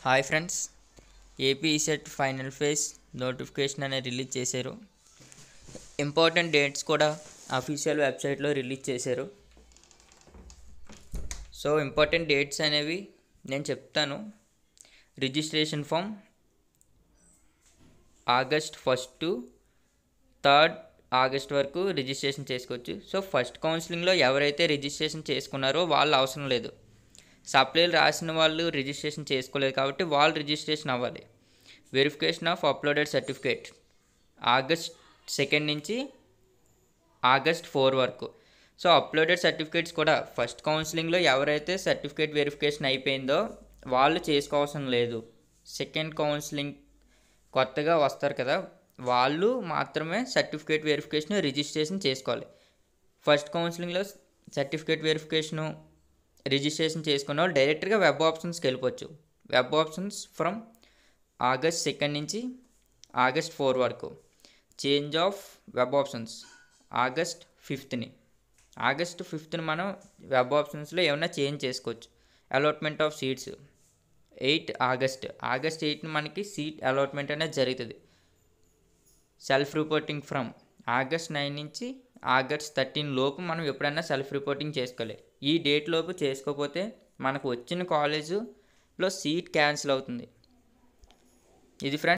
Hi friends, AP set final phase notification అనేది release చేశారు. Important dates కూడా official వెబ్సైట్లో రిలీజ్ చేశారు. సో ఇంపార్టెంట్ డేట్స్ అనేవి నేను చెప్తాను. Registration form August 1 to 3 August వరకు రిజిస్ట్రేషన్ చేసుకోవచ్చు. సో ఫస్ట్ కౌన్సిలింగ్లో ఎవరైతే రిజిస్ట్రేషన్ చేసుకున్నారో వాళ్ళు అవసరం లేదు. సప్లైలు రాసిన వాళ్ళు రిజిస్ట్రేషన్ చేసుకోలేదు కాబట్టి వాళ్ళు రిజిస్ట్రేషన్ అవ్వాలి. Verification of uploaded certificate August 2 నుంచి ఆగస్ట్ 4 వరకు. సో అప్లోడెడ్ సర్టిఫికేట్స్ కూడా ఫస్ట్ కౌన్సిలింగ్లో ఎవరైతే సర్టిఫికేట్ వెరిఫికేషన్ అయిపోయిందో వాళ్ళు చేసుకోవాల్సిన లేదు. సెకండ్ కౌన్సిలింగ్ కొత్తగా వస్తారు కదా, వాళ్ళు మాత్రమే సర్టిఫికేట్ వెరిఫికేషన్ రిజిస్ట్రేషన్ చేసుకోవాలి. ఫస్ట్ కౌన్సిలింగ్లో సర్టిఫికేట్ వెరిఫికేషను రిజిస్ట్రేషన్ చేసుకున్న వాళ్ళు డైరెక్ట్గా వెబ్ ఆప్షన్స్కి వెళ్ళిపోవచ్చు. వెబ్ ఆప్షన్స్ ఫ్రమ్ ఆగస్ట్ 2 నుంచి ఆగస్ట్ 4 వరకు. Change of web options August 5ని. ఆగస్ట్ 5ని మనం వెబ్ ఆప్షన్స్లో ఏమైనా చేంజ్ చేసుకోవచ్చు. Allotment of seats 8 August. August 8ని మనకి సీట్ అలాట్మెంట్ అనేది జరుగుతుంది. సెల్ఫ్ రిపోర్టింగ్ ఫ్రమ్ ఆగస్ట్ 9 నుంచి ఆగస్ట్ 13 లోపు మనం ఎప్పుడైనా సెల్ఫ్ రిపోర్టింగ్ చేసుకోవాలి. ఈ డేట్ లోపు చేసుకోకపోతే మనకు వచ్చిన కాలేజీలో సీట్ క్యాన్సిల్ అవుతుంది. ఇది ఫ్రెండ్స్.